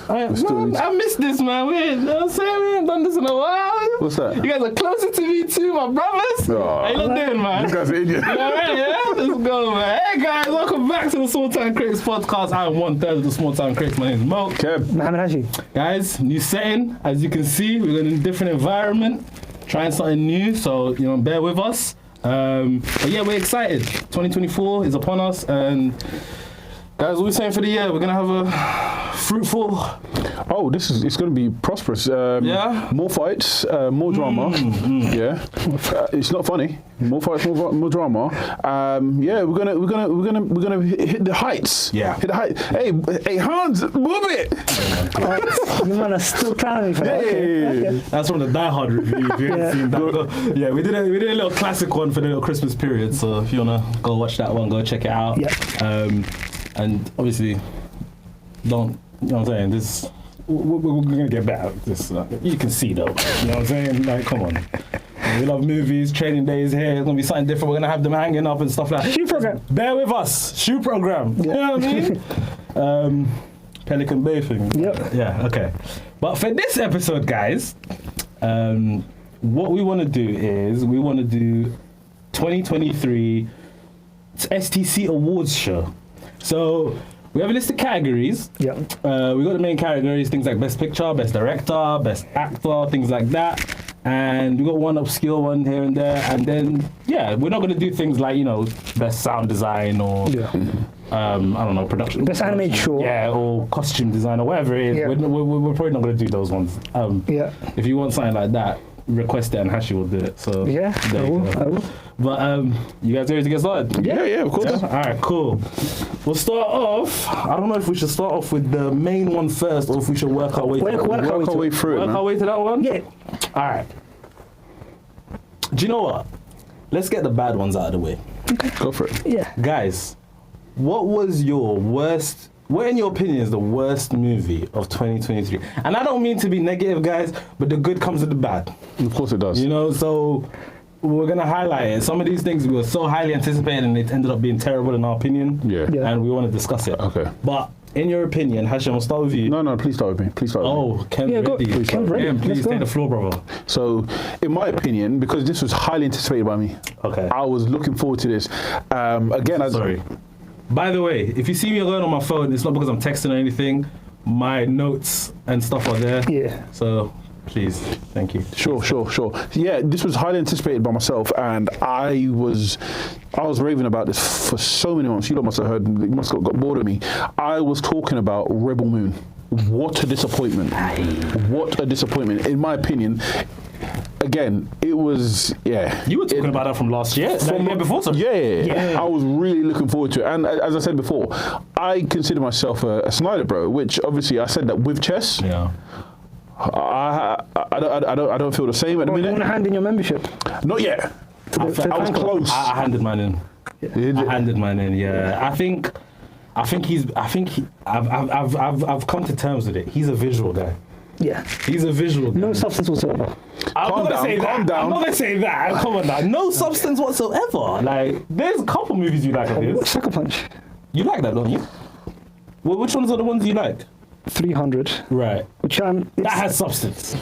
I missed this, man. We ain't done this in a while. What's that? You guys are closer to me too, my brothers. Oh, How you lot doing, man? You guys are Indian. You all right, yeah? Let's go, man. Hey, guys, welcome back to the Small Town Critics podcast. I'm 1/3 of the Small Town Critics. My name is Moe. Kev. Mohammed Hashi. Guys, new setting. As you can see, we're in a different environment, trying something new, so, bear with us. But yeah, we're excited. 2024 is upon us, and guys, what are we saying for the year? We're going to have a fruitful... Oh, it's going to be prosperous. Yeah? More fights, more drama. Yeah. It's not funny. More fights, more drama. Yeah, we're gonna hit the heights. Yeah. Hit the heights. Hey, Hans, move it. You man are still proud of me for that. Hey. Okay. That's from the Die Hard review. If you haven't seen that, yeah, we did a little classic one for the little Christmas period. So if you wanna go watch that one, go check it out. Yeah. And obviously, don't what I'm saying? This we're gonna get better at this. You can see though. You know what I'm saying? Like, come on. We love movies. Training Day is here. It's gonna be something different. We're gonna have them hanging up and stuff like that. Shoe program. Bear with us. Shoe program. Yeah. You know what I mean? Pelican Bay thing. Yep. Yeah. Okay. But for this episode, guys, what we want to do is we want to do 2023 STC awards show. So we have a list of categories. Yeah. We got the main categories, things like Best Picture, Best Director, Best Actor, things like that. And we got one obscure one here and there. And then, yeah, we're not going to do things like, Best Sound Design or, I don't know, production. Best animated short. Yeah, or costume design or whatever it is. Yeah. We're probably not going to do those ones. Yeah. If you want something like that, request it and Hashi will do it. So Yeah, there I you will. go. But you guys ready to get started? Yeah, of course. Yeah? All right, cool. We'll start off. I don't know if we should start off with the main one first, or if we should work our way Work our way through it, Work man. our way to that one. Yeah. All right. Do you know what? Let's get the bad ones out of the way, Go for it. Yeah. guys. What was your worst? What, in your opinion, is the worst movie of 2023? And I don't mean to be negative, guys, but the good comes with the bad. Of course it does. So we're gonna highlight it. Some of these things were so highly anticipated and it ended up being terrible in our opinion. Yeah. And we want to discuss it. Okay. But in your opinion, Hashi, we'll start with you. No, please start with me. Please start with me. Oh, Ken Yeah, go. ready. Ken's ready. Ken, please Let's go. take the floor, brother. So, in my opinion, because this was highly anticipated by me, Okay. I was looking forward to this. Sorry. By the way, if you see me going on my phone, it's not because I'm texting or anything. My notes and stuff are there. Yeah. So please, thank you. Sure. Yeah, this was highly anticipated by myself, and I was raving about this for so many months. You lot must have heard, you must have got bored of me. I was talking about Rebel Moon. What a disappointment. What a disappointment. In my opinion, again, it was, yeah. You were talking about that from last year. From the year before, sorry. Yeah. I was really looking forward to it. And as I said before, I consider myself a Snyder bro, which obviously I said that with chess. Yeah. I don't feel the same at the You minute. want to hand in your membership? Not yet. For I was fan club? close. I handed mine in. I handed mine in. Yeah. I've come to terms with it. He's a visual guy. Yeah. He's a visual guy. No substance whatsoever. I'm Calm not down, gonna say calm that. down. I'm not gonna say that. Come on now. No substance whatsoever. Like, there's a couple movies you like of his. Sucker Punch. You like that, don't you? Well, which ones are the ones you like? 300. Right. Which That has substance.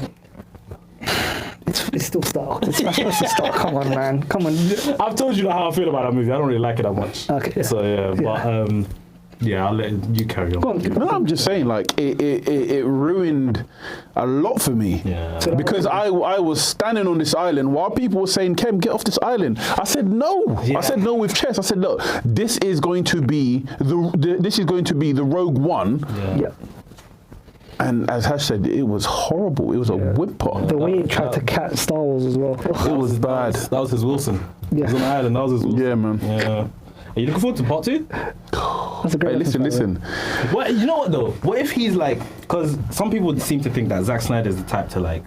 it's still style. It's style. Come on, man. Come on. I've told you how I feel about that movie. I don't really like it that much. Okay. Yeah. So yeah, but yeah, I'll let you carry on. Go on. No, I'm just saying, like, it ruined a lot for me. Yeah. So- Because I was standing on this island while people were saying, Kem, get off this island. I said no. Yeah. I said no with chess. I said, look, this is going to be the Rogue One. Yeah. And as Hash said, it was horrible. It was a whimper. The way he tried to cat Star Wars as well. It was bad. That was his Wilson. Yeah. He was on the island. That was his Wilson. Yeah, man. Yeah. Are you looking forward to part 2? That's a great Hey, reference, by the way. listen. What, you know what though? What if he's like, because some people seem to think that Zack Snyder is the type to, like,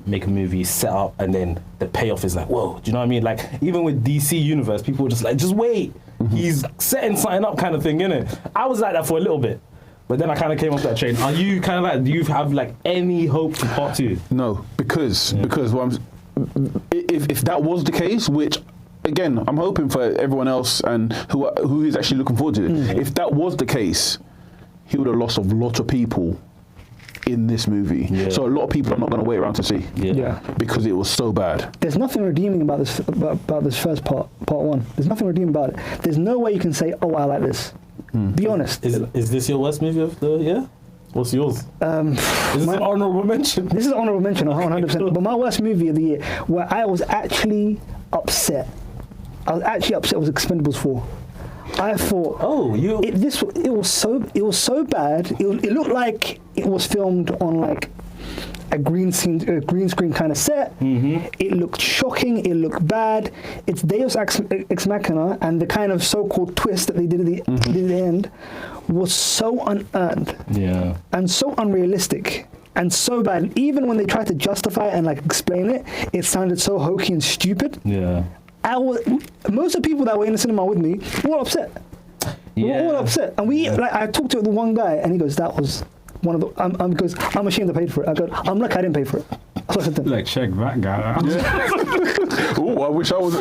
make a movie, set up, and then the payoff is like, whoa. Do you know what I mean? Like, even with DC Universe, people were just like, just wait. He's setting something up kind of thing, innit? I was like that for a little bit. But then I kind of came off that train. Are you kind of like, do you have like any hope for part 2? No, because if that was the case, which again I'm hoping for everyone else and who is actually looking forward to it. If that was the case, he would have lost a lot of people in this movie. Yeah. So a lot of people are not going to wait around to see. Yeah. Because it was so bad. There's nothing redeeming about this first part one. There's nothing redeeming about it. There's no way you can say, oh, I like this. Be honest. Is this your worst movie of the year? What's yours? Is this an honorable mention? This is an honorable mention, 100%. But my worst movie of the year, where I was actually upset. Was Expendables 4. I thought, it was so bad. It looked like it was filmed on like a green screen kind of set. Mm-hmm. It looked shocking. It looked bad. It's Deus Ex Machina, and the kind of so-called twist that they did at the end was so unearned, and so unrealistic, and so bad. Even when they tried to justify it and like explain it, it sounded so hokey and stupid. Yeah. Most of the people that were in the cinema with me were upset. We were all upset, and I talked to the one guy, and he goes, "That was one of the." Because I'm ashamed I paid for it. I go, "I'm lucky I didn't pay for it." That's what I said to him. Like, check that guy. Oh, I wish I was.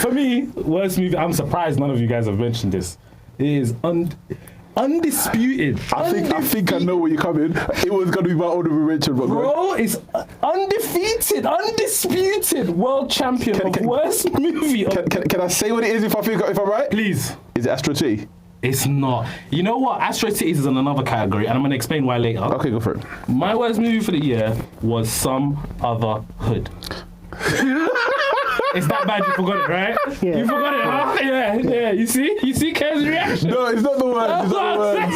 For me, worst movie. I'm surprised none of you guys have mentioned this. It is undisputed. I think I know where you're coming. It was going to be my honorable mention, but Bro, it's undisputed world champion of worst movie. Can I say what it is if I'm right? Please. Is it Astro T? It's not. You know what? Astro City is in another category, and I'm going to explain why later. Okay, go for it. My worst movie for the year was Some Other Hood. It's that bad you forgot it, right? Yeah. You forgot it, huh? Yeah. You see Kev's reaction? No, it's not the worst.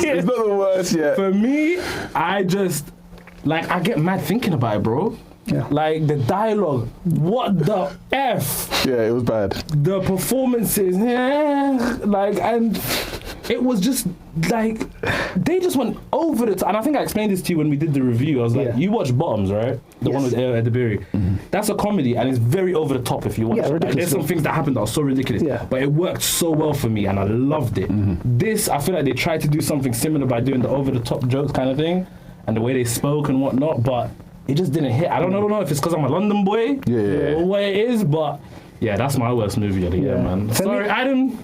It's not the worst yet. For me, I just, I get mad thinking about it, bro. Yeah. Like, the dialogue, what the F? Yeah, it was bad. The performances, and it was just, they just went over the top. And I think I explained this to you when we did the review. I was like, you watch Bottoms, right? The one with Edebiri. Mm-hmm. That's a comedy, and it's very over the top if you watch it. There's some things that happened that are so ridiculous. Yeah. But it worked so well for me, and I loved it. Mm-hmm. This, I feel like they tried to do something similar by doing the over-the-top jokes kind of thing, and the way they spoke and whatnot, but it just didn't hit. I don't know if it's because I'm a London boy or what it is, but yeah, that's my worst movie of the year, man. Sorry, Adam,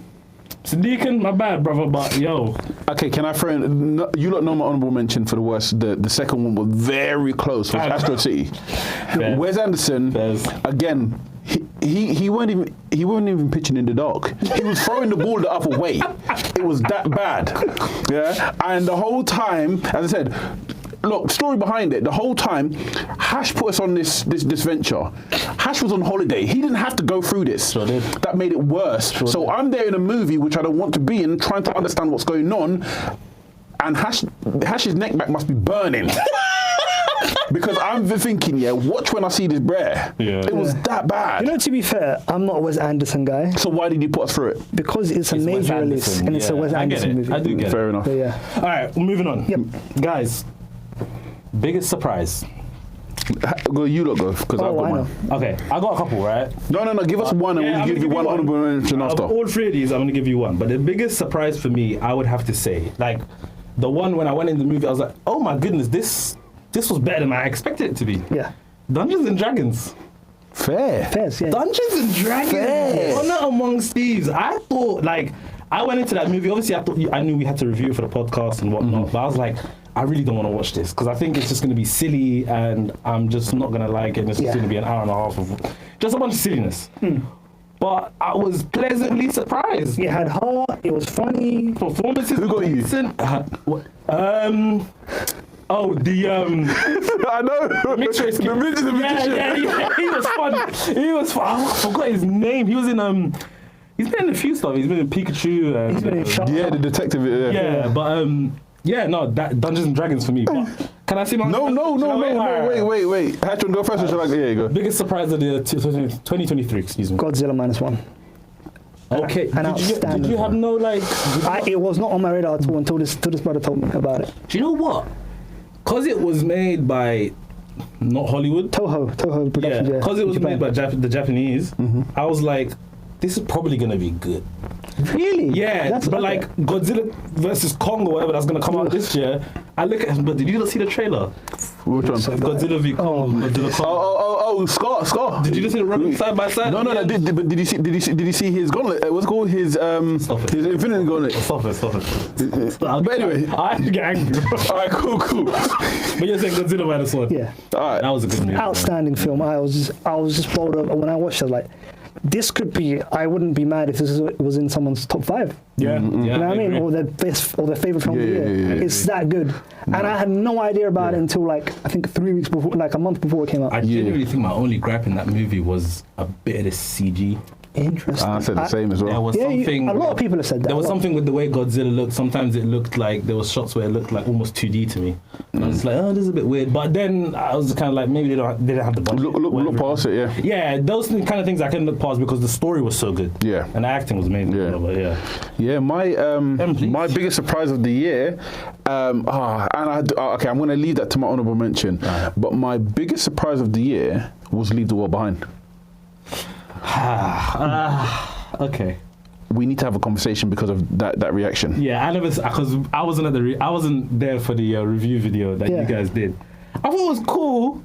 Sadiqan, my bad, brother, but yo. Okay, can I throw in, you lot know my honourable mention for the worst. The second one was very close, was Astro City. Wes Anderson, again, he weren't even pitching in the dark. He was throwing the ball the other way. It was that bad. Yeah, and the whole time, as I said, look, story behind it. The whole time, Hash put us on this venture. Hash was on holiday. He didn't have to go through this. Sure did. That made it worse. So I'm there in a movie which I don't want to be in, trying to understand what's going on, and Hash's neck back must be burning. Because I'm thinking, watch when I see this brer. Yeah. It was that bad. You know, to be fair, I'm not a Wes Anderson guy. So why did you put us through it? Because it's a major release, and it's a Wes Anderson movie. I do get it. Fair enough. Yeah. All right, we're moving on. Yep. Guys, biggest surprise. Go, you lot go, because I've got one. Okay, I got a couple, right? No, give us one and we'll give you one honorable mention after. All three of these, I'm going to give you one. But the biggest surprise for me, I would have to say, the one when I went in the movie, I was like, oh my goodness, this was better than I expected it to be. Yeah. Dungeons and Dragons. Fair. Yeah. Dungeons and Dragons. Fair. Honor Amongst Thieves. I thought, I went into that movie, obviously I knew we had to review it for the podcast and whatnot, but I was like, I really don't want to watch this because I think it's just going to be silly and I'm just not going to like it, and it's just going to be an hour and a half of just a bunch of silliness. But I was pleasantly surprised. It had heart, it was funny. Performances. Who got you? I know. Mixed race kid. The magician. Yeah. He was fun. I forgot his name. He was in he's been in a few stuff. He's been in Pikachu. And, He's been in Shark. Yeah, the detective. Yeah, but that Dungeons and Dragons for me. But can I say my? No. Wait. Hatchon, go first. Here you go. Biggest surprise of the 2023. Excuse me. Godzilla -1. Okay. Did you have no it was not on my radar at all until this brother told me about it. Do you know what? Because it was made by not Hollywood. Toho production. Yeah. Because it was made by the Japanese. I was like, this is probably gonna be good. Really? Yeah, but Godzilla versus Kong or whatever that's gonna come out this year, I look at him, but did you not see the trailer? Which one? Godzilla v Kong. Godzilla Kong. Oh, Scar. Did you just see the running side by side? No. But did you see his gauntlet? What's called his Infinity Gauntlet? Stop it. But anyway, I have to get angry. All right, cool. But you're saying Godzilla by the sword. Yeah. All right. That was a good movie. Outstanding film. I was just bowled over when I watched it. Like, this could be. I wouldn't be mad if this was in someone's top 5. Yeah. You know what I mean? Or their best, or their favorite film of the year. It's that good. And I had no idea about it until like I think 3 weeks before, like a month before it came out. I genuinely think my only gripe in that movie was a bit of the CG. Interesting. I said the same as well. There was something. A lot of people have said that. There was something with the way Godzilla looked. Sometimes it looked like there was shots where it looked like almost 2D to me. And I was like, oh, this is a bit weird. But then I was kind of like, maybe they didn't have the budget. Look past it, yeah. Yeah, those kind of things I can look past because the story was so good. Yeah. And the acting was amazing. Yeah. But Yeah, my biggest surprise of the year, I'm going to leave that to my honourable mention. Right. But my biggest surprise of the year was Leave the World Behind. Okay. We need to have a conversation because of that reaction. Yeah, I never because I wasn't there for the review video that you guys did. I thought it was cool,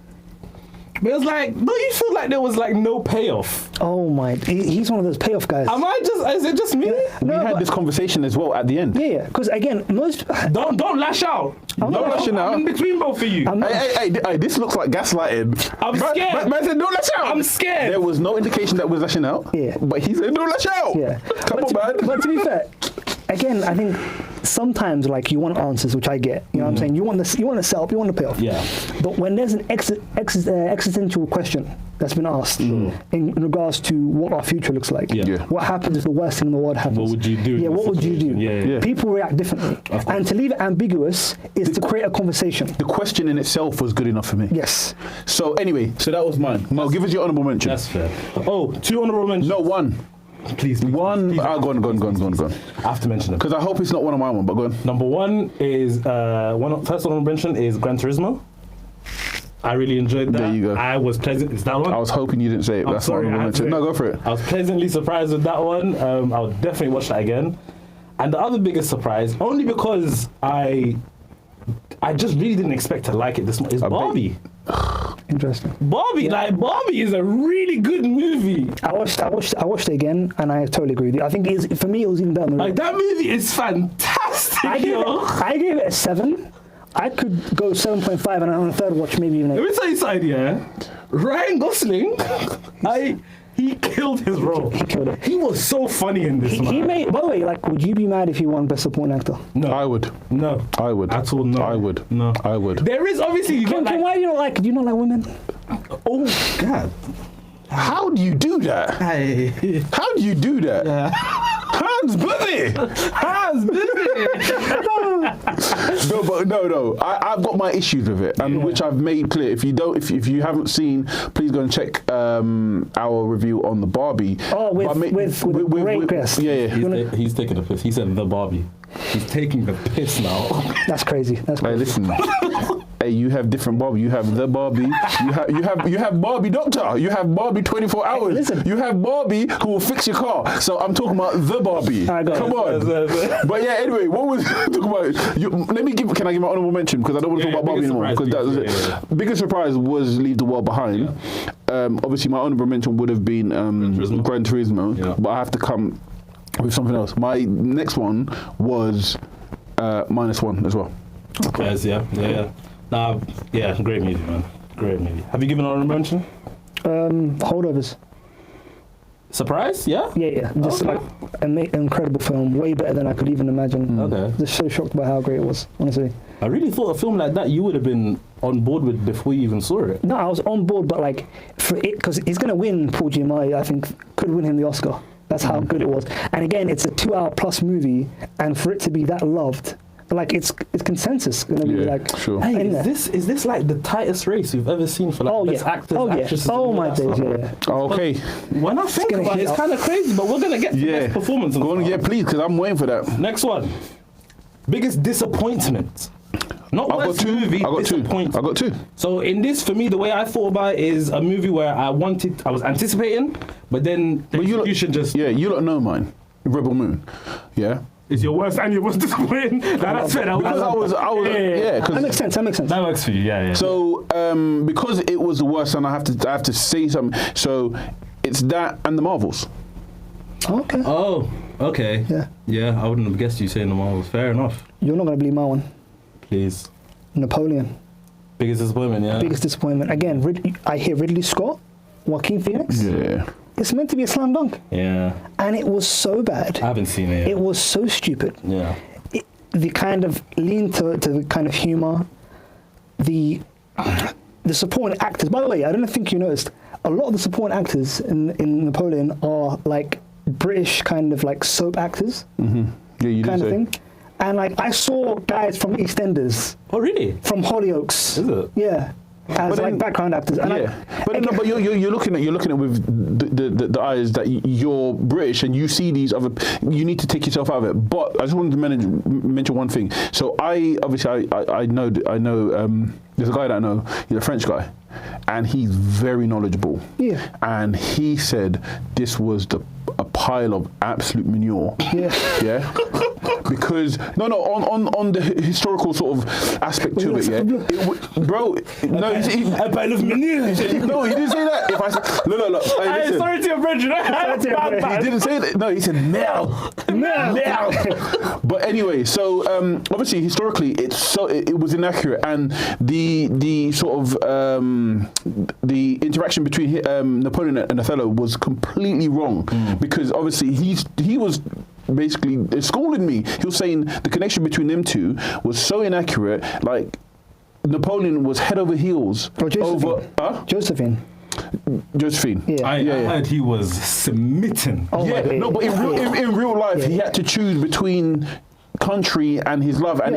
but it was like, don't you feel like there was like no payoff? Oh my, he's one of those payoff guys. Is it just me? We had this conversation as well at the end. Yeah, because again, most don't lash out. Don't lash out. I'm in between both of you. Hey, this looks like gaslighting. I'm scared. Man said, don't lash out. I'm scared. There was no indication that we're lashing out. Yeah. But he said, don't lash out. Yeah. Come on, man. But to be fair, again, I think sometimes like you want answers, which I get. You know what I'm saying? You want the setup, you want the payoff. Yeah. But when there's an existential question that's been asked in regards to what our future looks like, what happens if the worst thing in the world happens? What would you do? Yeah, what would you do? Yeah. People react differently. And to leave it ambiguous is to create a conversation. The question in itself was good enough for me. Yes. So anyway, that was mine. Mo, give us your honourable mention. That's fair. Oh, 2 honourable mentions. No, one. Please. One. Go on. I have to mention it. Because I hope it's not one of my ones, but go on. Number 1 is first honourable mention is Gran Turismo. I really enjoyed that. There you go. I was pleasant. Is that one? I was hoping you didn't say it. But that's sorry, not honourable mention. No, go for it. I was pleasantly surprised with that one. I'll definitely watch that again. And the other biggest surprise, only because I just really didn't expect to like it this much, is Barbie. Interesting. Barbie is a really good movie. I watched it again, and I totally agree with you. I think for me, it was even better than Like, that movie is fantastic. I gave it a 7. I could go 7.5, and on a third watch, maybe even 8. Let me tell you something, yeah. Ryan Gosling, he killed his role. He killed it. He was so funny in this, man. He made. By the way, like, would you be mad if he won Best Supporting Actor? No. I would. No. I would. At all, no. I would. No. I would. There is obviously... Why do you not like? Do you not like women? Oh, God. How do you do that? Hey. How do you do that? Yeah. Hans Busy! No. I've got my issues with it, and which I've made clear. If you haven't seen, please go and check our review on the Barbie. Oh, with great guest. Yeah. He's taking a piss. He said the Barbie. He's taking the piss now. That's crazy. Hey, listen. Hey, you have different Barbie. You have the Barbie. You have Barbie Doctor. You have Barbie 24 hours. Listen. You have Barbie who will fix your car. So I'm talking about the Barbie. Come on. But yeah, anyway, what was talking about? Can I give my honourable mention, because I don't want to talk about Barbie anymore. Because that was it. Biggest surprise was Leave the World Behind. Yeah. Obviously, my honourable mention would have been Gran Turismo, but I have to come with something else. My next one was -1 as well. Okay. Yes, yeah. Great movie, man. Great movie. Have you given an honorable mention? Holdovers. Surprise? Yeah? Yeah. Just like an incredible film, way better than I could even imagine. Okay. Just so shocked by how great it was, honestly. I really thought a film like that you would have been on board with before you even saw it. No, I was on board, but like, for it, because he's going to win, Paul Giamatti, I think, could win him the Oscar. That's how good it was. And again, it's a 2-hour plus movie, and for it to be that loved, like it's consensus going to be like. Sure. Hey, is this like the tightest race we've ever seen for like best actors, actresses? Oh my days, yeah. Okay. When I think about it, it's kind of crazy, but we're gonna get to best performance. Go on, please, because I'm waiting for that. Next one, biggest disappointment. Not worst movie. I got two. So in this, for me, the way I thought about it is a movie where I was anticipating, but then the execution just. Yeah, you don't know mine. Rebel Moon. Yeah. It's your worst and your most disappointing. That's fair. Because I was, yeah. That makes sense. That works for you, yeah. So, because it was the worst, and I have to say something. So, it's that and the Marvels. Okay. Oh, okay. Yeah. I wouldn't have guessed you saying the Marvels. Fair enough. You're not going to believe my one. Please. Napoleon. Biggest disappointment, yeah. Biggest disappointment. Again, I hear Ridley Scott, Joaquin Phoenix. Yeah. It's meant to be a slam dunk. Yeah. And it was so bad. I haven't seen it yet. It was so stupid. Yeah. The kind of lean to the kind of humor, the supporting actors. By the way, I don't think you noticed, a lot of the supporting actors in Napoleon are like British kind of like soap actors. Mm-hmm. Yeah, you kind did of say. thing. And like I saw guys from EastEnders. Oh, really? From Hollyoaks. Is it? Yeah. As like background actors. And yeah, but you're looking at it with the eyes that you're British and you see these other. You need to take yourself out of it. But I just wanted to mention one thing. So I know there's a guy that I know. He's a French guy, and he's very knowledgeable. Yeah. And he said this was a pile of absolute manure. Yeah. Yeah. Because on the historical sort of aspect to it, yeah, bro. No, a pile of manure. No, he didn't say that. If I said, look. Hey, listen. Sorry to your brethren. He didn't say that. No, he said Mel. But anyway, so obviously historically, it was inaccurate, and the sort of the interaction between Napoleon and Othello was completely wrong because obviously he was basically schooling me. He was saying the connection between them two was so inaccurate. Like Napoleon was head over heels over Josephine. Yeah. I heard he was smitten. Oh yeah, no, but in real life, he had to choose between country and his love, and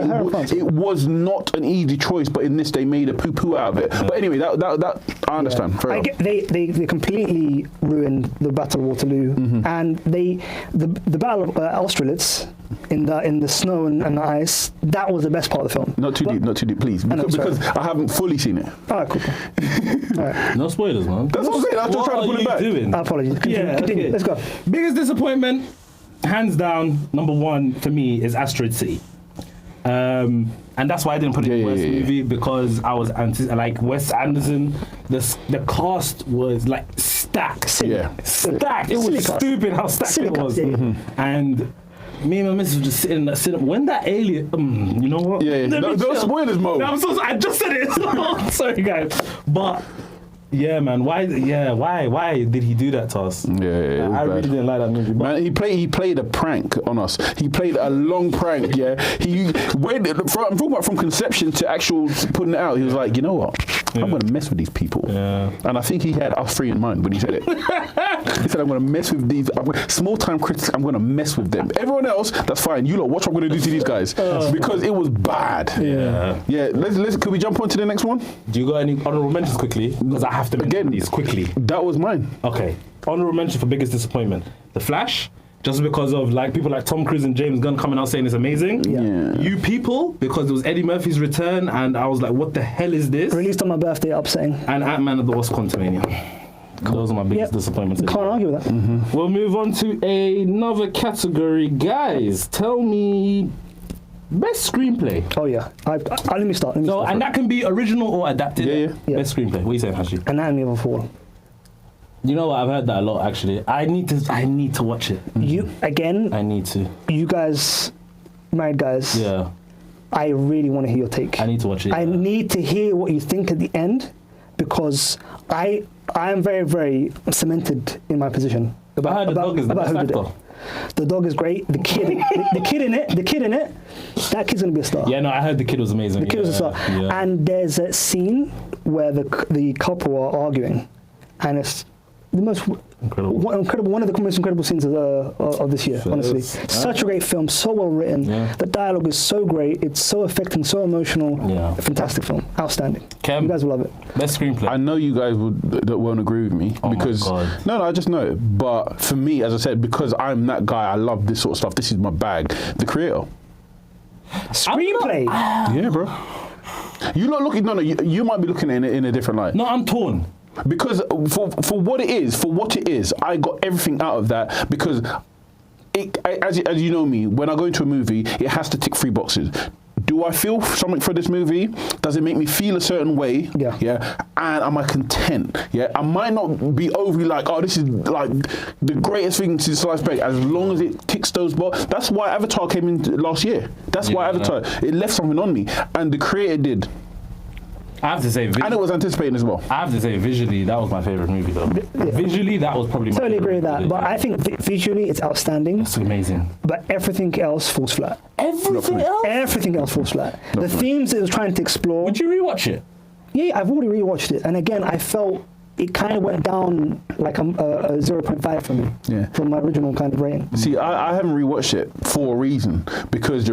it was not an easy choice. But in this, they made a poo-poo out of it. But anyway, that I understand. They completely ruined the Battle of Waterloo, and the Battle of Austerlitz in the snow and the ice. That was the best part of the film. Not too deep, please, because I haven't fully seen it. All right, cool. All right. No spoilers, man. That's what I'm saying. I'm just trying to pull it back. Doing? Apologies. Continue. Okay. Let's go. Biggest disappointment, hands down, number one for me is Asteroid City. And that's why I didn't put it in worst movie, because I was like Wes Anderson. The cast was like stacked. Stacked. It was stupid how stacked it was. And me and my missus were just sitting in that cinema. When that alien, you know what? No spoilers, Mo. No, I'm so sorry. I just said it. Sorry, guys. But yeah, man. Why did he do that to us? Yeah, I really didn't like that movie. Man, he played a prank on us. He played a long prank. Yeah, I'm talking about from conception to actual putting it out. He was like, you know what? I'm gonna mess with these people. Yeah. And I think he had us three in mind when he said it. He said, I'm gonna mess with these small time critics. I'm gonna mess with them. Everyone else, that's fine. You lot, watch what I'm gonna do to these guys because it was bad. Yeah. Let's. Could we jump on to the next one? Do you got any honorable mentions quickly? Because I have to mention these quickly. That was mine. Okay. Honorable mention for biggest disappointment: The Flash. Just because of like people like Tom Cruise and James Gunn coming out saying it's amazing. Yeah. You People, because it was Eddie Murphy's return, and I was like, what the hell is this? Released on my birthday, upsetting. And Ant-Man and the Wasp: Quantumania. Those are my biggest disappointments. Can't argue with that. We'll move on to another category. Guys, tell me best screenplay. Oh yeah. Let me start. And that can be original or adapted. Yeah. Best screenplay. What are you saying, Hashi? Anatomy of a Fall. You know what? I've heard that a lot, actually. I need to watch it. I need to. You guys, married guys. Yeah. I really want to hear your take. I need to watch it. I need to hear what you think at the end, because I am very, very cemented in my position. The dog is the best actor. The dog is great. The kid in it. That kid's gonna be a star. Yeah, no, I heard the kid was amazing. The kid was a star. Yeah. And there's a scene where the couple are arguing, and it's the most incredible. One of the most incredible scenes of this year. Honestly, such a great film, so well written. Yeah. The dialogue is so great. It's so affecting, so emotional. Yeah. A fantastic film, outstanding. Cam, you guys will love it. Best screenplay. I know you guys won't agree with me because no, I just know it. But for me, as I said, because I'm that guy, I love this sort of stuff. This is my bag. The Creator. Screenplay. Yeah, bro. You're not looking. No. You might be looking at it in a different light. No, I'm torn. Because for what it is, I got everything out of that because as you know me, when I go into a movie, it has to tick 3 boxes. Do I feel something for this movie? Does it make me feel a certain way? Yeah. And am I content? Yeah. I might not be overly like, oh, this is like the greatest thing since sliced bread. As long as it ticks those boxes. That's why Avatar came in last year. That's why Avatar, it left something on me. And the creator did. I have to say, and it was anticipating as well. I have to say, visually, that was my favorite movie, though. Visually, that was probably my totally favorite agree with that. movie. But I think visually, it's outstanding. It's amazing. But everything else falls flat. Everything else? Everything else falls flat. The themes it was trying to explore. Would you rewatch it? Yeah, I've already rewatched it, and again, I felt it kind of went down like a 0.5 for me from my original kind of rating. See, I haven't rewatched it for a reason, because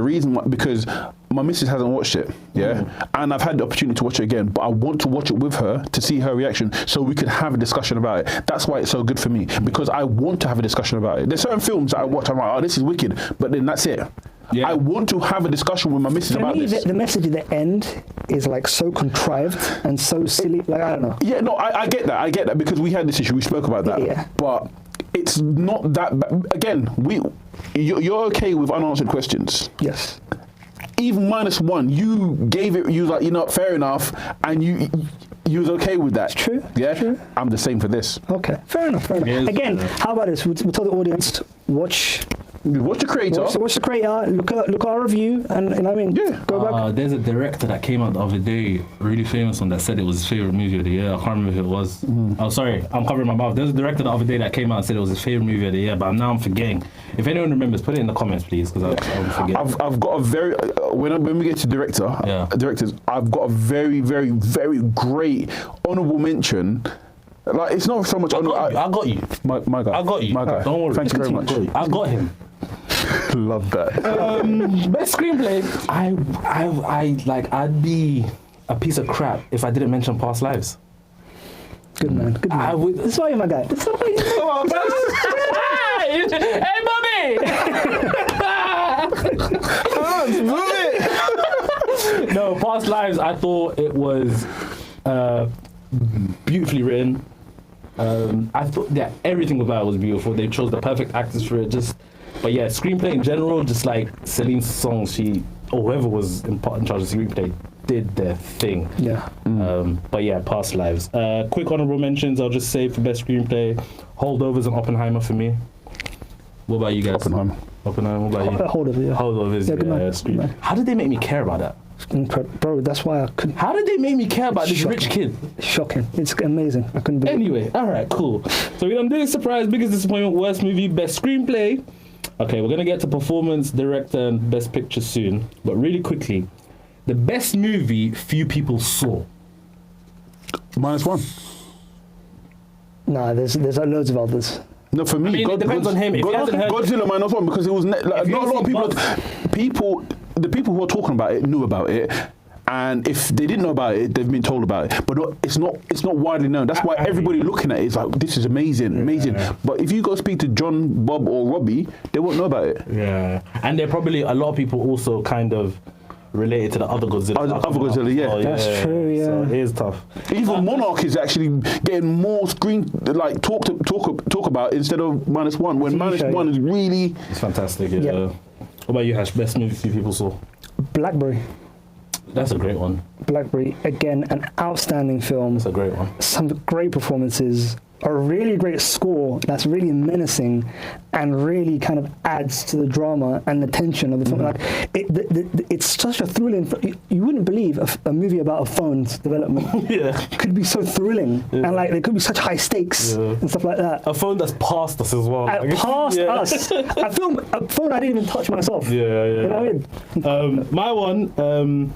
my missus hasn't watched it, and I've had the opportunity to watch it again, but I want to watch it with her to see her reaction, so we could have a discussion about it. That's why it's so good for me, because I want to have a discussion about it. There's certain films that I watch, I'm like, oh, this is wicked, but then that's it. I want to have a discussion with my missus about this. The message at the end is like so contrived and so silly. Like, I don't know. Yeah, no, I get that because we had this issue. We spoke about that. Yeah. But it's not that bad. Again, you're okay with unanswered questions. Yes. Even -1, you gave it. You was like, you know, fair enough, and you was okay with that. It's true. Yeah. True. I'm the same for this. Okay. Fair enough. Yes. Again, how about this? We'll tell the audience, watch the creator. Watch the creator. Look at our review, and you know what I mean. Yeah. Go back. There's a director that came out the other day, really famous one, that said it was his favorite movie of the year. I can't remember who it was. Oh, sorry, I'm covering my mouth. There's a director the other day that came out and said it was his favorite movie of the year, but now I'm forgetting. If anyone remembers, put it in the comments, please, because I'm forgetting. I've got a very when we get to directors, I've got a very, very, very great honourable mention. Like, it's not so much. I got you. My guy. I got you. My guy. Don't worry. Thank you very much. I got him. Love that. Best screenplay. I'd be a piece of crap if I didn't mention Past Lives. Good man. Good man. This is why you're my guy. This is why you're Hey, Bobby! No, Past Lives, I thought it was beautifully written. I thought that everything about it was beautiful. They chose the perfect actors for it. But yeah, screenplay in general, just like Celine's songs, or whoever was in charge of screenplay did their thing. Yeah. But yeah, Past Lives. Quick honorable mentions, I'll just say for best screenplay, Holdovers and Oppenheimer for me. What about you guys? Oppenheimer. What about you? Holdovers, good man. How did they make me care about that? Bro, that's why I couldn't. How did they make me care about this Shocking. rich kid? Shocking. It's amazing. I couldn't believe it. Anyway, all right, cool. So we're doing surprise, biggest disappointment, worst movie, best screenplay. Okay, we're going to get to performance, director, and best picture soon. But really quickly, the best movie few people saw. -1. Nah, there's loads of others. No, for me, it depends on him. If he hasn't heard Godzilla -1 because it was not a lot of people. The people who are talking about it knew about it, and if they didn't know about it, they've been told about it. But it's not widely known. That's why everybody looking at it is like, this is amazing. But if you go speak to John, Bob, or Robbie, they won't know about it. Yeah, and they're probably a lot of people also kind of related to the other Godzilla. Other Godzilla, yeah. Oh, that's true. Yeah, so it is tough. Even Monarch is actually getting more screen talk about instead of -1. When -1 is really, it's fantastic. Yeah. Yeah. What about you, Hash? Best movie few people saw. Blackberry. That's a great one. Blackberry, again, an outstanding film. That's a great one. Some great performances, a really great score that's really menacing and really kind of adds to the drama and the tension of the film. Like it's such a thrilling. You wouldn't believe a movie about a phone's development could be so thrilling and like there could be such high stakes and stuff like that. A phone that's passed us as well. Past us. A phone I didn't even touch myself. Yeah. You know what I mean?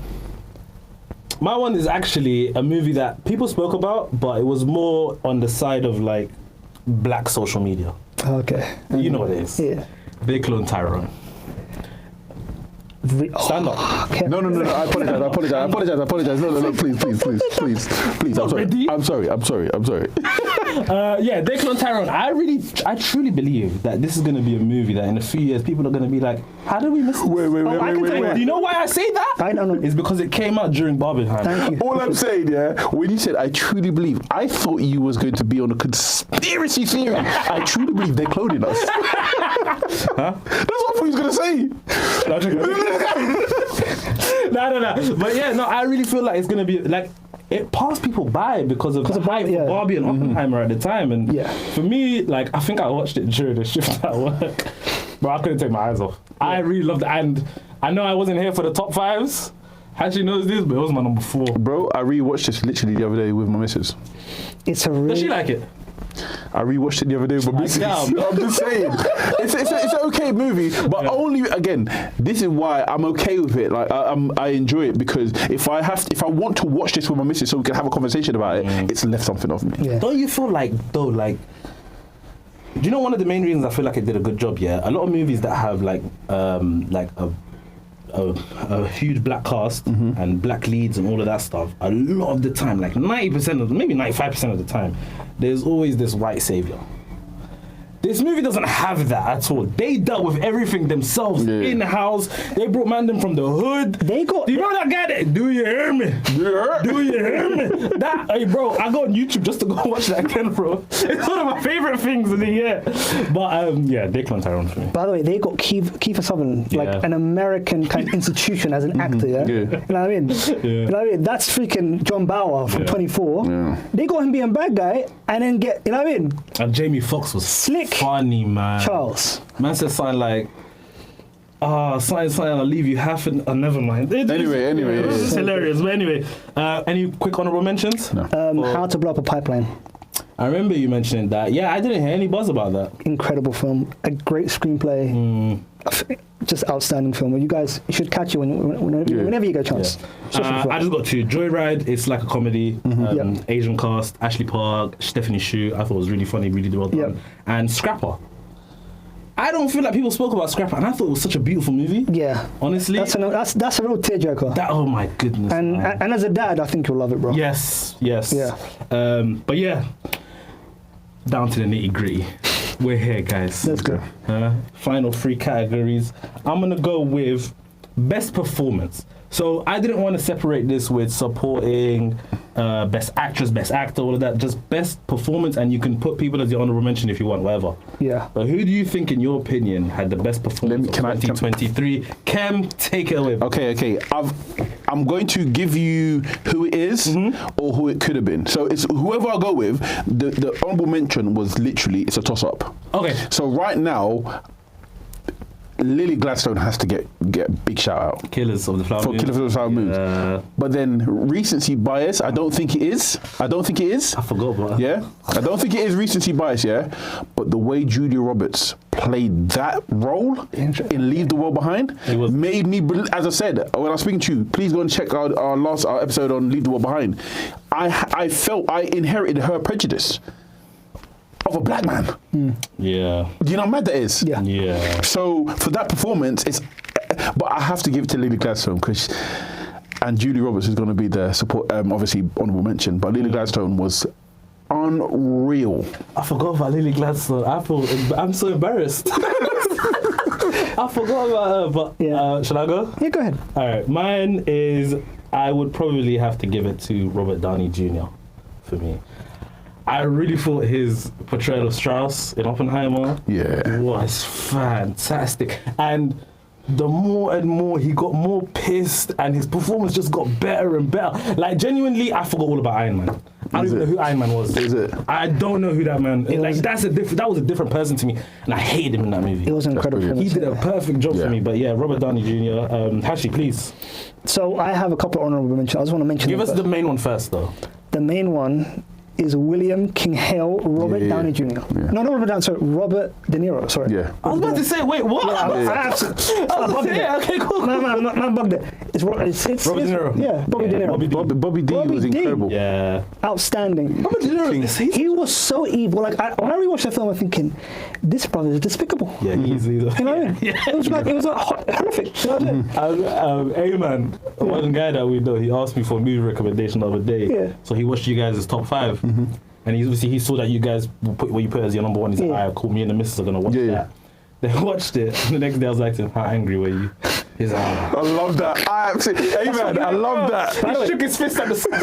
My one is actually a movie that people spoke about, but it was more on the side of like black social media. Okay. You know what it is. Yeah. Big Clone Tyrone. Stand up. Okay. No. I apologize. No, please. I'm sorry. I'm sorry. Yeah, Declan Tyrone. I truly believe that this is going to be a movie that in a few years people are going to be like, how did we miss it? Wait. Do you know why I say that? I don't know. It's because it came out during Barbenheimer. Thank you. All I'm saying, yeah, when you said I truly believe, I thought you was going to be on a conspiracy theory. I truly believe they're cloning us. Huh? That's what I thought he was going to say. No. But yeah, no, I really feel like it's going to be like, it passed people by because of the hype for Barbie and Oppenheimer at the time. And for me, like, I think I watched it during the shift at work, but I couldn't take my eyes off. I really loved it. And I know I wasn't here for the top fives. Hashi knows this, but it was my number 4. Bro, I rewatched this literally the other day with my missus. It's a really... Does she like it? I rewatched it the other day with my missus. Damn. I'm just saying. It's an okay movie, but only, again, this is why I'm okay with it. Like, I enjoy it because if I want to watch this with my missus so we can have a conversation about it, it's left something off me. Yeah. Don't you feel like, though, like, do you know one of the main reasons I feel like it did a good job? Yeah, a lot of movies that have like a huge black cast and black leads and all of that stuff, a lot of the time, like 90% of, maybe 95% of the time, there's always this white savior. This movie doesn't have that at all. They dealt with everything themselves in house. They brought Mandem from the hood. They got. Do you know that guy? Do you hear me? Do you hear me? Hey, bro, I go on YouTube just to go watch that again, bro. It's one of my favorite things in the year. But yeah, Declan Tyrone for me. By the way, they got Kiefer Sutherland, like an American kind of institution as an actor. Yeah? You know what I mean? You know what I mean? That's freaking John Bauer from 24. Yeah. They got him being a bad guy and then get. You know what I mean? And Jamie Foxx was slick. Funny, man. Charles. Man said something like, something, I'll leave you half and never mind. Anyway. It's hilarious. But anyway, any quick honorable mentions? No. How to Blow Up a Pipeline. I remember you mentioning that. Yeah, I didn't hear any buzz about that. Incredible film. A great screenplay. Just outstanding film. You guys should catch it whenever you get a chance. Yeah. I just got 2. Joyride, it's like a comedy. Asian cast, Ashley Park, Stephanie Shu. I thought it was really funny, really well done. And Scrapper. I don't feel like people spoke about Scrapper, and I thought it was such a beautiful movie. Yeah. Honestly. That's a real tearjerker. Oh my goodness. And as a dad, I think you'll love it, bro. Yes. Yeah. But yeah, down to the nitty gritty. We're here, guys. Let's go. Final 3 categories. I'm going to go with best performance. So I didn't want to separate this with supporting, best actress, best actor, all of that. Just best performance, and you can put people as your honorable mention if you want, whatever. Yeah. But who do you think, in your opinion, had the best performance of 2023? Kem, take it away. Okay. I'm going to give you who it is or who it could have been. So it's whoever I go with. The honorable mention was literally, it's a toss-up. Okay. So right now, Lily Gladstone has to get a big shout out. Killers of the Flower Moon. Killers of the Flower Moon. But then recency bias, I don't think it is. I forgot about that. Yeah? I don't think it is recency bias, yeah? But the way Julia Roberts played that role in Leave the World Behind made me, as I said, when I was speaking to you, please go and check out our last episode on Leave the World Behind. I felt I inherited her prejudice of a black man. Yeah. Do you know how mad that is? Yeah. So for that performance, but I have to give it to Lily Gladstone and Julie Roberts is going to be the support, obviously honourable mention, but Lily Gladstone was unreal. I forgot about Lily Gladstone. I'm so embarrassed. I forgot about her, but should I go? Yeah, go ahead. All right, mine is, I would probably have to give it to Robert Downey Jr. for me. I really thought his portrayal of Strauss in Oppenheimer was fantastic. And the more and more he got more pissed and his performance just got better and better. Like, genuinely, I forgot all about Iron Man. I don't even know who Iron Man was. Is it? I don't know who that man is. That was a different person to me, and I hated him in that movie. It was incredible. He did a perfect job for me. But yeah, Robert Downey Jr. Hashi, please. So I have a couple of honorable mentions. I just want to mention. Give us the main one first, though. The main one is William King Hale Robert Downey Jr. No, not Robert Downey, sorry, Robert De Niro, sorry. Yeah. I was about to say, wait, what? Okay, cool. No, I'm bugged it. It's Robert De Niro. Yeah, Bobby De Niro. Bobby D was incredible. Yeah. Outstanding. Robert De Niro, he was so evil. Like, when I rewatched the film, I'm thinking, this brother is despicable. Yeah, easily. You know what I mean? It was horrific. You know what I mean? Hey man, one guy that we know, he asked me for a movie recommendation the other day. Yeah. So he watched you guys' top 5. And he saw that you guys what you put as your number one. He's like, alright, cool. Me and the missus are gonna watch that. They watched it. And the next day I was like to him, how angry were you? He's like, I love that. I love that. He shook his fist at the sky.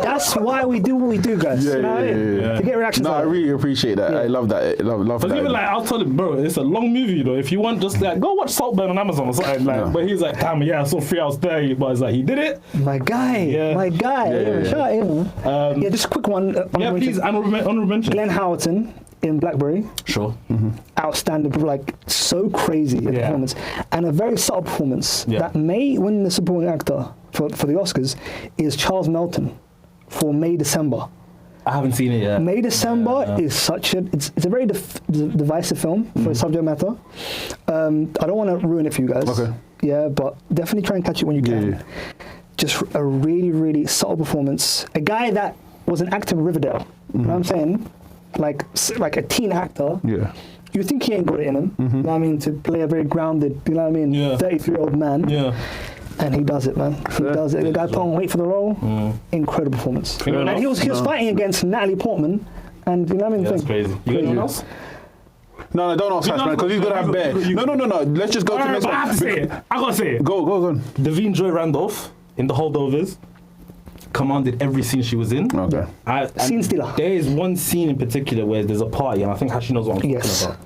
That's why we do what we do, guys. Yeah. To get reactions. No, I really appreciate that. I love that. Love But that. even like, I'll tell him, bro, it's a long movie, though. If you want, just like, go watch Saltburn on Amazon or something. Like, But he's like, damn, I saw 3 hours 30. But it's like, he did it. My guy. Shout out him. Just a quick one. Please, honorable mention. Glenn Howerton in Blackberry. Sure. Outstanding, like so crazy performance, and a very subtle performance that may win the supporting actor for the Oscars is Charles Melton for May December. I haven't seen it yet. May December is such it's a very divisive film for a subject matter. I don't want to ruin it for you guys. Okay. Yeah, but definitely try and catch it when you can. Yeah. Just a really, really subtle performance. A guy that was an actor in Riverdale. You know what I'm saying? Like a teen actor. Yeah. You think he ain't got it in him, you know what I mean, to play a very grounded, 33-year-old man. Yeah. And he does it, man. He does it. The guy put on weight for the role. Incredible performance. And he was fighting against Natalie Portman, and you know what I mean? That's crazy. You got anyone else? No, don't ask Hash, man, because he's going to have bear. No. Let's just go to the next one. I have to say it. I got to say it. Go on. Davine Joy Randolph in The Holdovers commanded every scene she was in. Okay. Scene stealer. There is one scene in particular where there's a party, and I think Hashi knows what I'm talking about.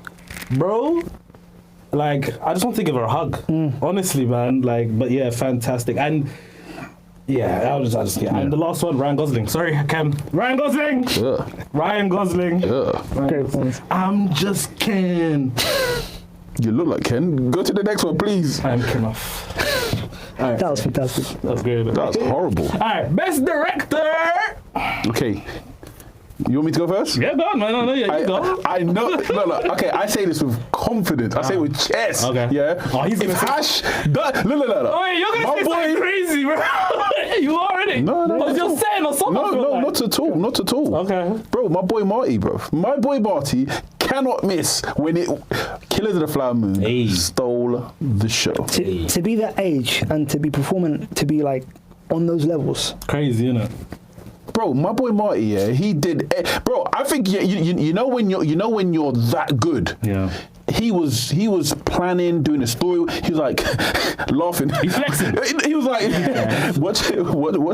Bro, like, I just want to give her a hug. Honestly, man. Like, but yeah, fantastic. And yeah, I just And the last one, Ryan Gosling. Sorry, Ken. Ryan Gosling! Ryan Gosling. Great performance. I'm just Ken. You look like Ken. Go to the next one, please. I am Ken off. Right. That was fantastic. That's great. That's horrible. All right, best director. Okay. You want me to go first? Yeah, go on, man. You go. I know. Look. Okay, I say this with confidence. I say it with chest. Okay. Yeah. Oh, he's gonna Hash. Look. Oh, wait, you're gonna say something crazy, bro. You already. No. Because you're saying or something. No, not at all. Not at all. Okay. Bro, my boy Marty, bro. My boy Marty cannot miss when Killers of the Flower Moon stole the show. To be that age and to be performing, to be like on those levels. Crazy, innit? Bro, my boy Marty, he did. Bro, I think you know when you're that good. Yeah. He was planning, doing a story. He was like laughing. He's flexing. He was like, what's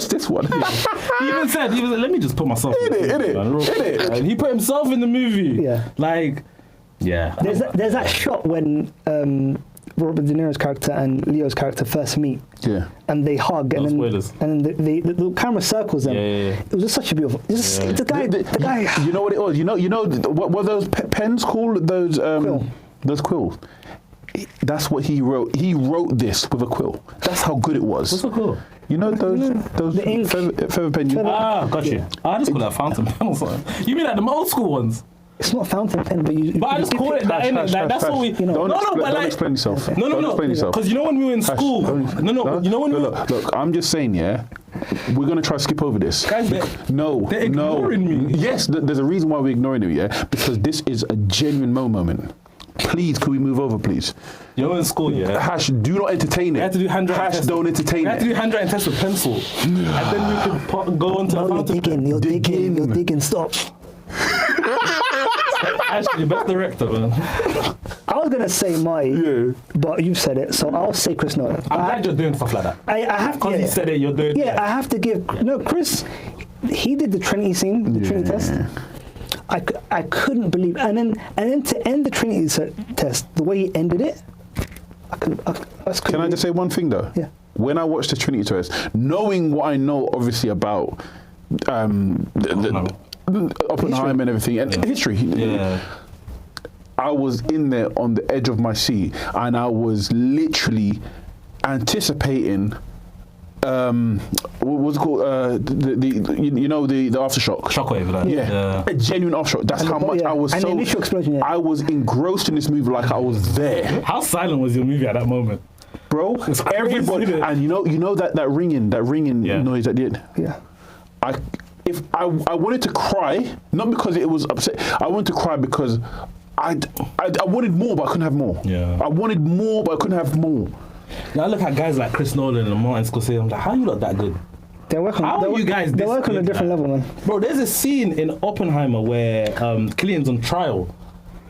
this one? He even said, let me just put myself in it. And he put himself in the movie. Yeah. Like, yeah. There's that shot when Robert De Niro's character and Leo's character first meet. Yeah. And they hug, and then the camera circles them. Yeah. It was just such a beautiful. The guy. You know what it was? You know what were those pens called? Those Quill. Those quills. That's what he wrote. He wrote this with a quill. That's how good it was. What's so cool? You know those The ink. feather pen. Got you. I just call that fountain pen or something. You mean like the old school ones? It's not fountain pen, but you. But I just call it that, innit? Like, that's what we. Don't explain yourself. No. Because you know when we were in school. You know when we were. Look. I'm just saying, yeah. We're gonna try to skip over this. Guys, they're ignoring me. Yes, there's a reason why we're ignoring it, yeah. Because this is a genuine moment. Please, could we move over, please? You know in school, yeah. Hash, do not entertain it. You have to do handwriting Hash, tests. don't entertain You it. have to do handwriting tests with pencil, and then you can go on to the fountain. You're digging. Stop. Actually, best director, man. I was gonna say Marty, but you said it, so I'll say Chris Nolan. I'm glad you're doing stuff like that. I have to. Because he said it, you're doing. Yeah, I have to give. No, Chris. He did the Trinity scene, the Trinity test. I couldn't believe, and then to end the Trinity test, the way he ended it, Can I just say one thing though? Yeah. When I watched the Trinity test, knowing what I know obviously about Oppenheimer and everything and history. Yeah. I was in there on the edge of my seat, and I was literally anticipating. What was it called? The aftershock. Shockwave, like. Yeah, a genuine aftershock. That's how much I was. And the initial explosion. I was engrossed in this movie, like I was there. How silent was your movie at that moment, bro? Everybody, and you know that ringing noise at the end. Yeah. I wanted to cry, not because it was upset. I wanted to cry because I wanted more, but I couldn't have more. Yeah. I wanted more, but I couldn't have more. Now I look at guys like Chris Nolan and Martin Scorsese. I'm like, how you not that good? They're working. How are you guys? They're working on a different level, man. Bro, there's a scene in Oppenheimer where Killian's on trial,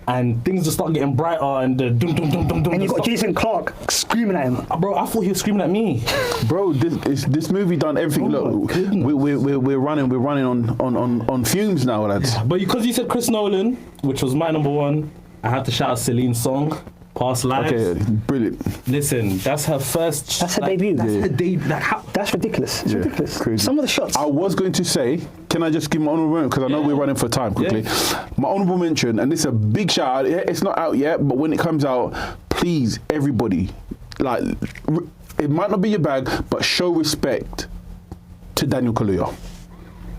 and things just start getting brighter, and dum dum dum dum dum. And you got Jason Clarke screaming at him. Bro, I thought he was screaming at me. Bro, this movie done everything. Look, we're running on fumes now, lads. But because you said Chris Nolan, which was my number one, I have to shout out Celine's song. Past Lives. Okay, brilliant. Listen, that's her first. That's her debut. That's her debut. That's ridiculous. It's ridiculous. Crazy. Some of the shots. I was going to say, can I just give my honourable mention, because I know we're running for time quickly. Yeah. My honourable mention, and this is a big shout out. It's not out yet, but when it comes out, please, everybody, like, it might not be your bag, but show respect to Daniel Kaluuya.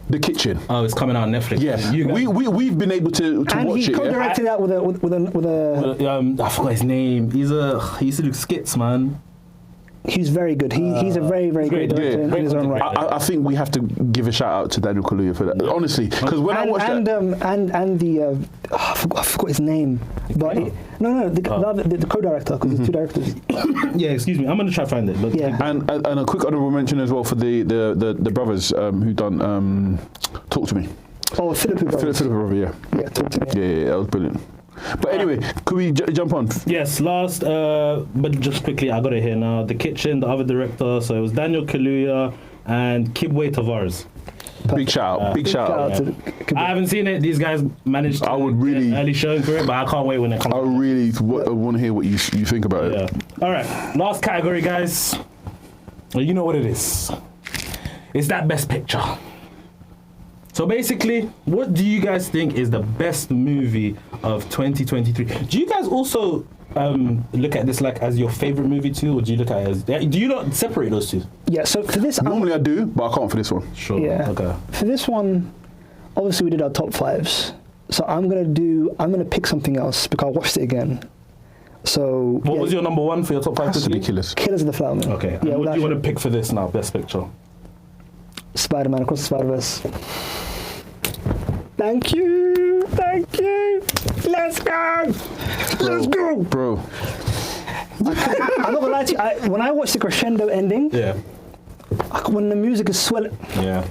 The Kitchen. Oh, it's coming out on Netflix. Yeah, we've been able to watch it. And he co-directed that with a. I forgot his name. He used to do skits, man. He's very good. He's a very, very great director in his own right. I think we have to give a shout out to Daniel Kaluuya for that. Honestly, because when I watched I forgot his name, but the co-director, because there's two directors. Yeah, excuse me. I'm gonna try to find it. But yeah. And a quick honourable mention as well for the brothers who done Talk to Me. Oh, Philippi brothers. Philippi brother, yeah. Yeah, Talk to Me. Yeah, that was brilliant. But anyway, could we jump on? Yes, last, but just quickly, I got it here now. The Kitchen, the other director, so it was Daniel Kaluuya and Kibwe Tavares. Big shout out. Big shout out. I haven't seen it. These guys managed to get early showing for it, but I can't wait when it comes out. I really want to hear what you think about it. All right, last category, guys. Well, you know what it is. It's that best picture. So basically, what do you guys think is the best movie of 2023? Do you guys also look at this like as your favorite movie too, or do you look at it as? Do you not separate those two? Yeah. So for this, normally I do, but I can't for this one. Sure. Yeah. Okay. For this one, obviously we did our top fives. So I'm gonna pick something else because I watched it again. So what was your number one for your top five? That's ridiculous. Killers of the Flower Moon. Okay. Yeah. What do you want to pick for this now? Best picture. Spider-Man Across the Spider-Verse. Thank you. Let's go. Let's go, bro. I'm not gonna lie to you. When I watched the crescendo ending, when the music is swelling. Yeah.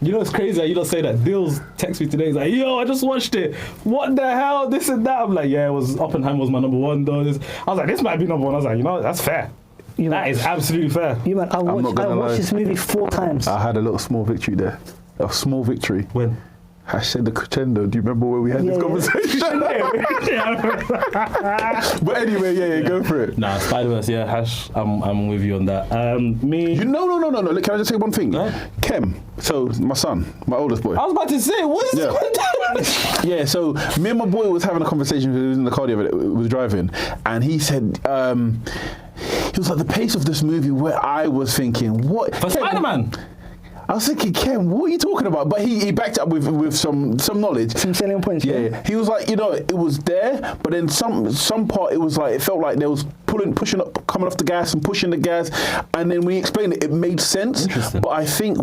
You know it's crazy how you don't say that. Dills text me today. He's like, yo, I just watched it. What the hell? This and that. I'm like, yeah, it was Oppenheimer was my number one though. I was like, this might be number one. I was like, you know, that's fair. That is absolutely fair. I watched this movie 4 times. I had a little small victory there. A small victory. When? I said the crescendo. Do you remember where we had this conversation? But anyway, go for it. Nah, Spider-Verse, yeah, Hash, I'm with you on that. Me... No. Look, can I just say one thing? Huh? Kem, so my son, my oldest boy. I was about to say, what is this? Yeah, so me and my boy was having a conversation. He was in the car the other day, was driving, and he said... he was like, the pace of this movie where I was thinking, what? For Spider-Man? I was thinking, Ken, what are you talking about? But he backed up with some knowledge. Some salient points. Yeah. He was like, it was there, but then some part it was like, it felt like there was pushing up, coming off the gas and pushing the gas. And then when he explained it, it made sense. But I think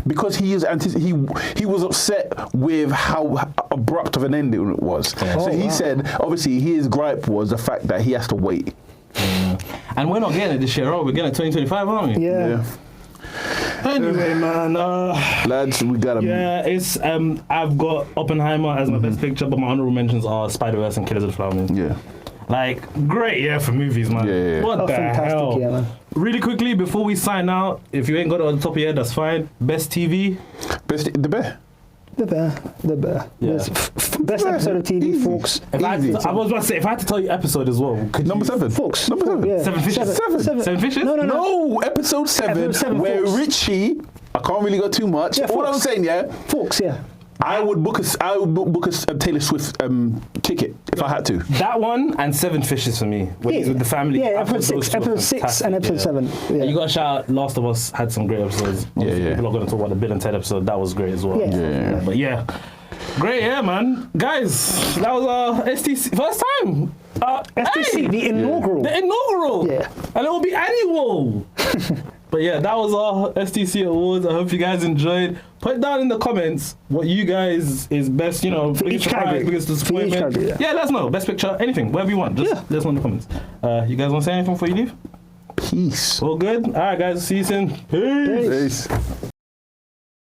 because he was upset with how abrupt of an ending it was. Yeah. So he said, obviously his gripe was the fact that he has to wait. Yeah. And we're not getting it this year, we're getting it 2025, aren't we? Yeah. Anyway, man, lads, we got him. Yeah, it's I've got Oppenheimer as my best picture, but my honorable mentions are Spider-Verse and Killers of the Flower Moon. Yeah. Like, great year for movies, man. Yeah. What the hell? Year, man. Really quickly, before we sign out, if you ain't got it on the top of your head, that's fine. Best TV? The Bear. The Bear. Yeah. Best episode of TV, Easy. Forks. I was about to say, if I had to tell you episode as well, number 7. Forks. Number 7. Yeah. 7 fishes. Seven fishes? No. Episode 7, where Forks. Richie, I can't really go too much. Yeah, all Forks. I'm saying, yeah. Forks, yeah. I would book a Taylor Swift ticket if I had to. That one and 7 fishes for me. When he's with the family. Yeah, episode 6 and episode 7. Yeah. You got to shout out, Last of Us had some great episodes. Yeah. People are going to talk about the Bill and Ted episode. That was great as well. Yeah. But yeah, great, man. Guys, that was our STC. First time. STC, the inaugural. The inaugural. Yeah. And it will be annual. But yeah, that was our STC Awards. I hope you guys enjoyed. Put down in the comments what you guys is best, for biggest each surprise, biggest disappointment. Yeah, let us know. Best picture, anything, whatever you want. Just let us know in the comments. You guys want to say anything before you leave? Peace. All good? All right, guys. See you soon. Peace. Peace.